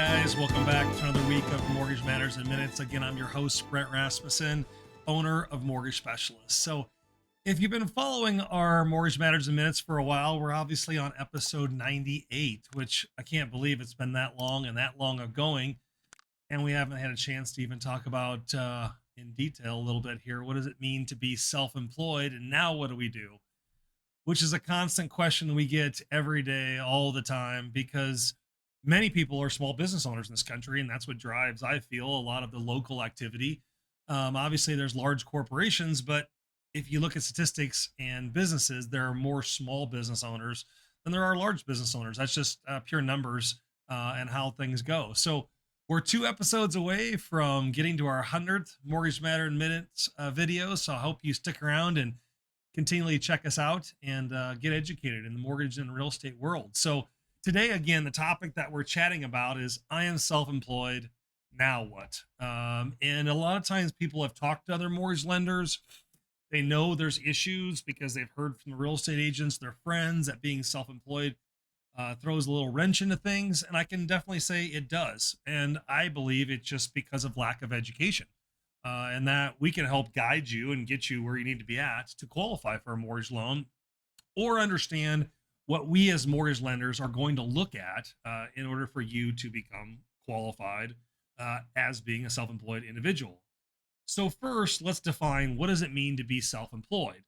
guys, welcome back to another week of Mortgage Matters in Minutes. Again, I'm your host, Brent Rasmussen, owner of Mortgage Specialists. So if you've been following our Mortgage Matters in Minutes for a while, we're obviously on episode 98, which I can't believe it's been that long and that long of going. And we haven't had a chance to even talk about in detail a little bit here. What does it mean to be self-employed? And now what do we do? Which is a constant question we get every day, all the time, because many people are small business owners in this country, and that's what drives, I feel, a lot of the local activity. Obviously, there's large corporations, but if you look at statistics and businesses, there are more small business owners than there are large business owners. That's just pure numbers and how things go. So we're 2 episodes away from getting to our 100th Mortgage Matter in Minutes video. So I hope you stick around and continually check us out and get educated in the mortgage and real estate world. So today, again, the topic that we're chatting about is I am self-employed. Now what? And a lot of times people have talked to other mortgage lenders. They know there's issues because they've heard from the real estate agents, their friends, that being self-employed throws a little wrench into things. And I can definitely say it does. And I believe it's just because of lack of education. And that we can help guide you and get you where you need to be at to qualify for a mortgage loan, or understand what we as mortgage lenders are going to look at in order for you to become qualified as being a self-employed individual. So first, let's define, what does it mean to be self-employed?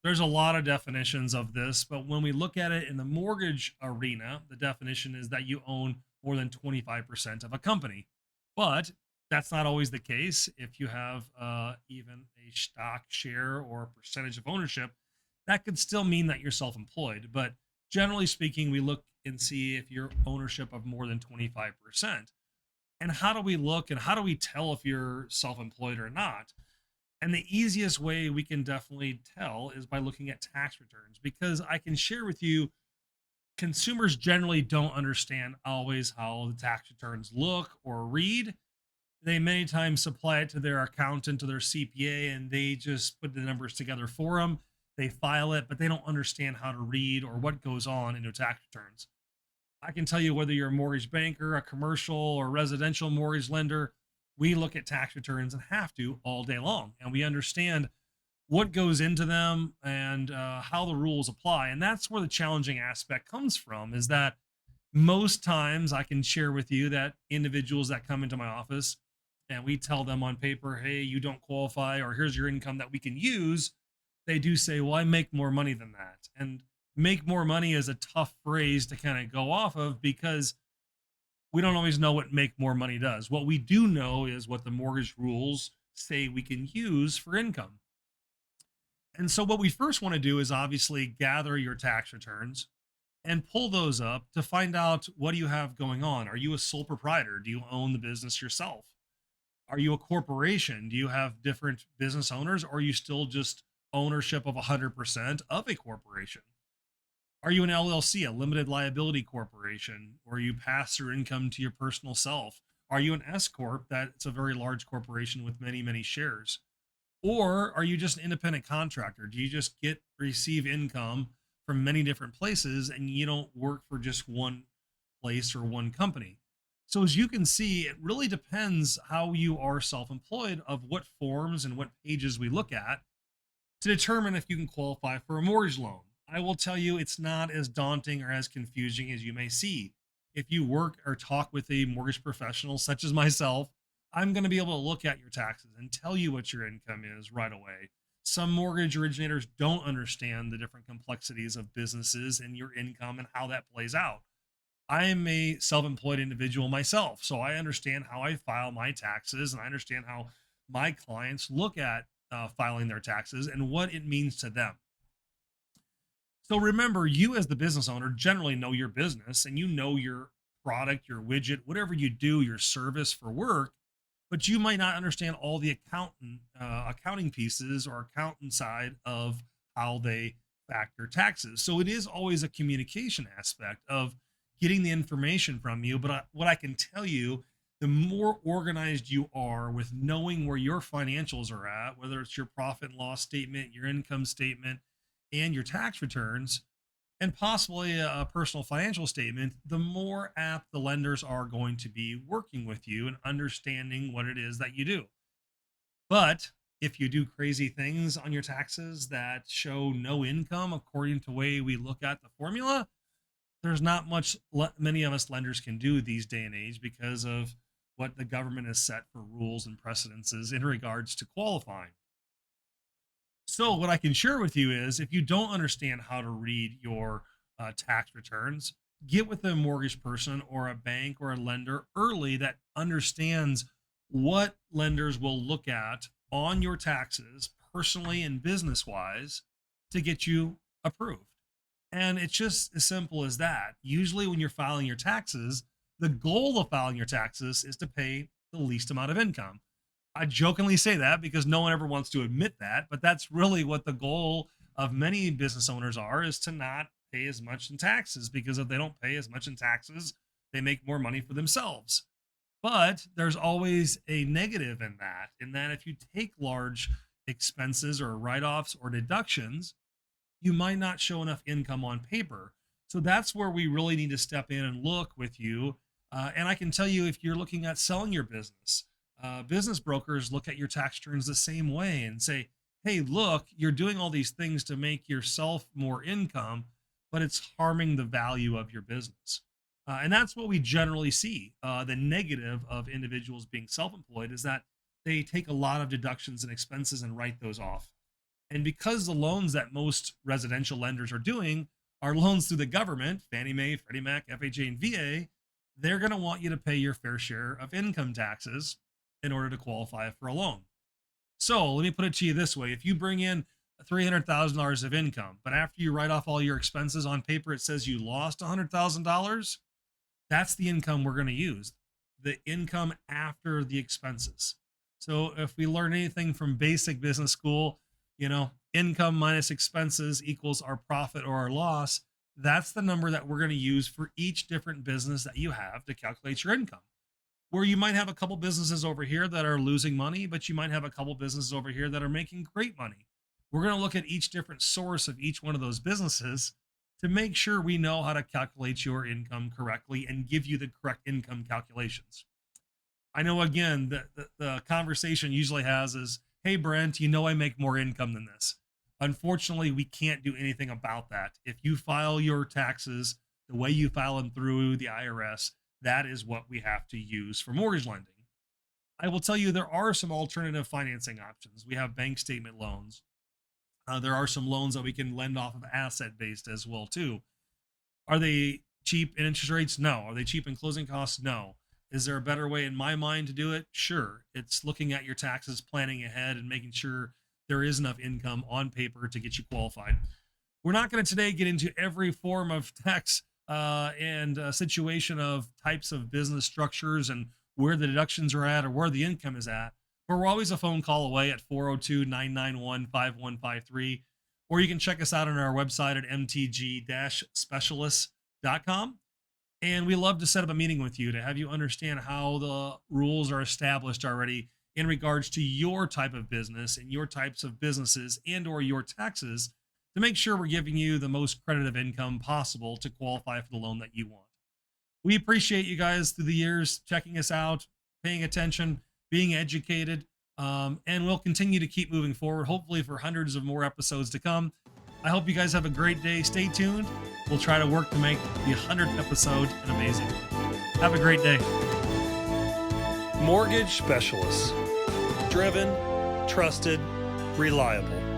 There's a lot of definitions of this, but when we look at it in the mortgage arena, the definition is that you own more than 25% of a company. But that's not always the case. If you have even a stock share or a percentage of ownership, that could still mean that you're self-employed. But generally speaking, we look and see if you're ownership of more than 25%. And how do we look and how do we tell if you're self-employed or not? And the easiest way we can definitely tell is by looking at tax returns, because I can share with you, consumers generally don't understand always how the tax returns look or read. They many times supply it to their accountant, to their CPA, and they just put the numbers together for them. They file it, but they don't understand how to read or what goes on in their tax returns. I can tell you, whether you're a mortgage banker, a commercial or residential mortgage lender, we look at tax returns and have to all day long. And we understand what goes into them and how the rules apply. And that's where the challenging aspect comes from, is that most times I can share with you that individuals that come into my office and we tell them on paper, hey, you don't qualify, or here's your income that we can use, they do say, well, I make more money than that. And make more money is a tough phrase to kind of go off of, because we don't always know what make more money does. What we do know is what the mortgage rules say we can use for income. And so what we first want to do is obviously gather your tax returns and pull those up to find out, what do you have going on? Are you a sole proprietor? Do you own the business yourself? Are you a corporation? Do you have different business owners, or are you still just ownership of 100% of a corporation? Are you an LLC, a limited liability corporation, or you pass your income to your personal self? Are you an S Corp, that's a very large corporation with many, many shares? Or are you just an independent contractor? Do you just receive income from many different places and you don't work for just one place or one company? So as you can see, it really depends how you are self-employed, of what forms and what pages we look at to determine if you can qualify for a mortgage loan. I will tell you, it's not as daunting or as confusing as you may see. If you work or talk with a mortgage professional such as myself, I'm going to be able to look at your taxes and tell you what your income is right away. Some mortgage originators don't understand the different complexities of businesses and your income and how that plays out. I am a self-employed individual myself, so I understand how I file my taxes, and I understand how my clients look at filing their taxes and what it means to them. So remember, you as the business owner generally know your business, and you know your product, your widget, whatever you do, your service for work, but you might not understand all the accounting pieces or accountant side of how they factor taxes. So it is always a communication aspect of getting the information from you. But what I can tell you, the more organized you are with knowing where your financials are at, whether it's your profit and loss statement, your income statement, and your tax returns, and possibly a personal financial statement, the more apt the lenders are going to be working with you and understanding what it is that you do. But if you do crazy things on your taxes that show no income according to the way we look at the formula, there's not much many of us lenders can do these day and age because of what the government has set for rules and precedences in regards to qualifying. So, what I can share with you is if you don't understand how to read your tax returns, get with a mortgage person or a bank or a lender early that understands what lenders will look at on your taxes, personally and business wise, to get you approved. And it's just as simple as that. Usually, when you're filing your taxes, the goal of filing your taxes is to pay the least amount of income. I jokingly say that because no one ever wants to admit that, but that's really what the goal of many business owners are, is to not pay as much in taxes, because if they don't pay as much in taxes, they make more money for themselves. But there's always a negative in that if you take large expenses or write-offs or deductions, you might not show enough income on paper. So that's where we really need to step in and look with you. And I can tell you, if you're looking at selling your business, business brokers look at your tax returns the same way and say, hey, look, you're doing all these things to make yourself more income, but it's harming the value of your business. And that's what we generally see. The negative of individuals being self employed is that they take a lot of deductions and expenses and write those off. And because the loans that most residential lenders are doing are loans through the government, Fannie Mae, Freddie Mac, FHA, and VA, they're going to want you to pay your fair share of income taxes in order to qualify for a loan. So let me put it to you this way. If you bring in $300,000 of income, but after you write off all your expenses on paper, it says you lost $100,000, that's the income we're going to use, the income after the expenses. So if we learn anything from basic business school, income minus expenses equals our profit or our loss. That's the number that we're going to use for each different business that you have to calculate your income. Where you might have a couple businesses over here that are losing money, but you might have a couple businesses over here that are making great money. We're going to look at each different source of each one of those businesses to make sure we know how to calculate your income correctly and give you the correct income calculations. I know, again, the conversation usually has is, hey, Brent, I make more income than this. Unfortunately, we can't do anything about that. If you file your taxes the way you file them through the IRS, that is what we have to use for mortgage lending. I will tell you, there are some alternative financing options. We have bank statement loans. There are some loans that we can lend off of asset based as well too. Are they cheap in interest rates? No. Are they cheap in closing costs? No. Is there a better way in my mind to do it? Sure. It's looking at your taxes, planning ahead, and making sure there is enough income on paper to get you qualified. We're not going to today get into every form of tax and situation of types of business structures and where the deductions are at or where the income is at. But we're always a phone call away at 402-991-5153. Or you can check us out on our website at mtg-specialists.com. And we love to set up a meeting with you to have you understand how the rules are established already in regards to your type of business and your types of businesses and or your taxes, to make sure we're giving you the most creditive income possible to qualify for the loan that you want. We appreciate you guys through the years checking us out, paying attention, being educated, and we'll continue to keep moving forward, hopefully for hundreds of more episodes to come. I hope you guys have a great day. Stay tuned. We'll try to work to make the 100th episode an amazing one. Have a great day. Mortgage Specialists. Driven, trusted, reliable.